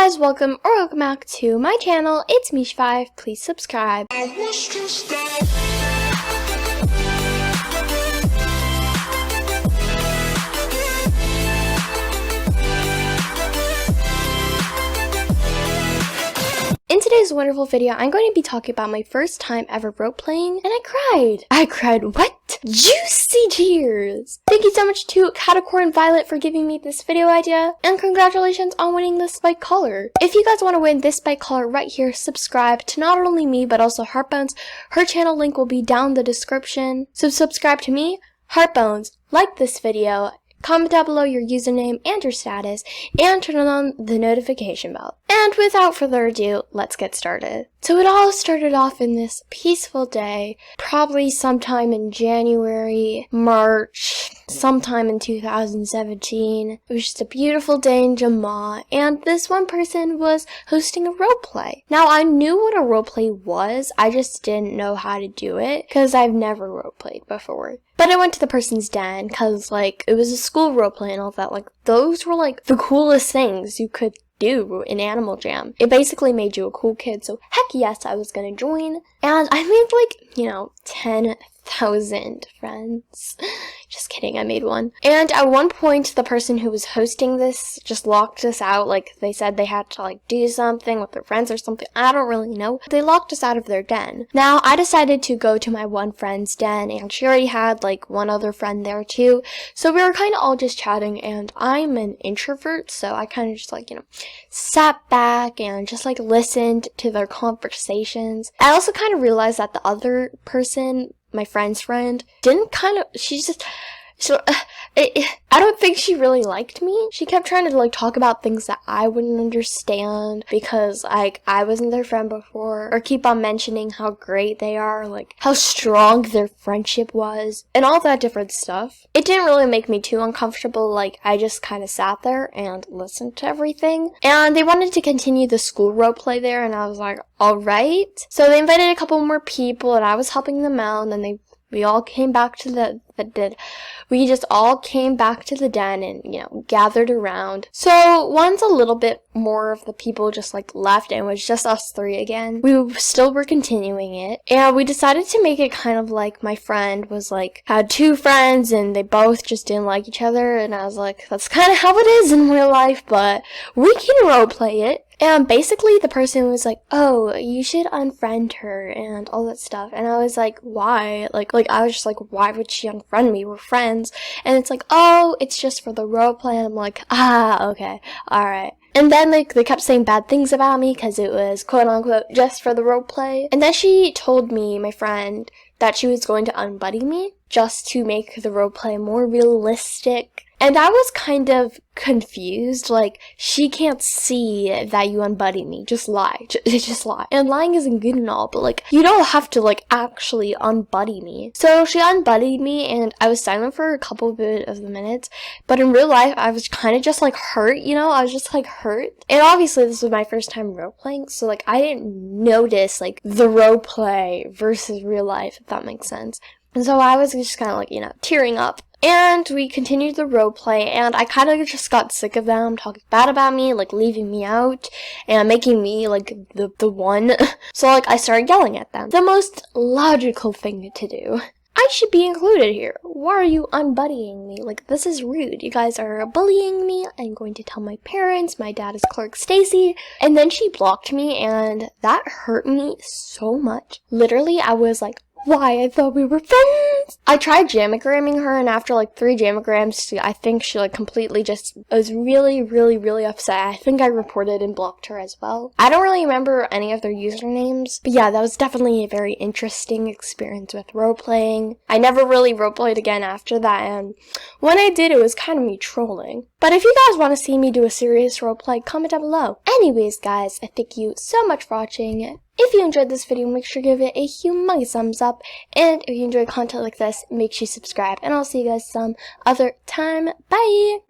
guys, welcome back to my channel. It's Mish5. Please subscribe. In today's wonderful video, I'm going to be talking about my first time ever rope playing, and I cried. I cried. What? Juicy tears. Thank you so much to Catacorn Violet for giving me this video idea, and congratulations on winning this spike collar. If you guys want to win this spike collar right here, subscribe to not only me, but also Heartbones. Her channel link will be down in the description. So subscribe to me, Heartbones, like this video, comment down below your username and your status, and turn on the notification bell. And without further ado, let's get started. So it all started off in this peaceful day, probably sometime in January, March, sometime in 2017. It was just a beautiful day in Jamaa, and this one person was hosting a roleplay. Now, I knew what a roleplay was, I just didn't know how to do it, because I've never roleplayed before. But I went to the person's den, because, it was a school roleplay and all that. Those were, the coolest things you could do in Animal Jam. It basically made you a cool kid, so heck yes, I was gonna join. And I made, 10,000 friends. Just kidding, I made one. And at one point, the person who was hosting this just locked us out. They said they had to, do something with their friends or something. I don't really know. They locked us out of their den. Now, I decided to go to my one friend's den, and she already had, one other friend there, too. So we were kind of all just chatting, and I'm an introvert, so I kind of just, sat back and just, listened to their conversations. I also kind of realized that the other person, my friend's friend, I don't think she really liked me. She kept trying to talk about things that I wouldn't understand because I wasn't their friend before, or keep on mentioning how great they are, how strong their friendship was, and all that different stuff. It didn't really make me too uncomfortable. I just kind of sat there and listened to everything. And they wanted to continue the school roleplay there, and I was like, alright. So they invited a couple more people, and I was helping them out, and we all came back to we just all came back to the den and, gathered around. So once a little bit more of the people just, left and it was just us three again, we still were continuing it. And we decided to make it kind of my friend was, had two friends and they both just didn't like each other. And I was like, that's kind of how it is in real life, but we can roleplay it. And basically the person was like, oh, you should unfriend her and all that stuff. And I was like, why? I was just like, why would she unfriend me? We're friends. And it's oh, it's just for the roleplay. And I'm like, okay, alright. And then, they kept saying bad things about me because it was, quote-unquote, just for the roleplay. And then she told me, my friend, that she was going to unbuddy me just to make the roleplay more realistic. And I was kind of confused, she can't see that you unbuddy me, just lie, just lie. And lying isn't good and all, but you don't have to actually unbuddy me. So she unbuddied me, and I was silent for a couple of the minutes, but in real life, I was kind of just hurt, I was just hurt. And obviously this was my first time roleplaying, so I didn't notice the roleplay versus real life, if that makes sense. And so I was just kind of tearing up. And we continued the roleplay, and I kind of just got sick of them talking bad about me, leaving me out, and making me, the one. So, I started yelling at them. The most logical thing to do. I should be included here. Why are you unbuddying me? This is rude. You guys are bullying me. I'm going to tell my parents. My dad is Clerk Stacy. And then she blocked me, and that hurt me so much. Literally, I was why? I thought we were friends. I tried jamagramming her, and after 3 jamagrams, I think she completely just was really, really, really upset. I think I reported and blocked her as well. I don't really remember any of their usernames, but yeah, that was definitely a very interesting experience with roleplaying. I never really roleplayed again after that, and when I did, it was kind of me trolling. But if you guys want to see me do a serious roleplay, comment down below. Anyways, guys, I thank you so much for watching. If you enjoyed this video, make sure to give it a humongous thumbs up. And if you enjoy content like this, make sure you subscribe. And I'll see you guys some other time. Bye!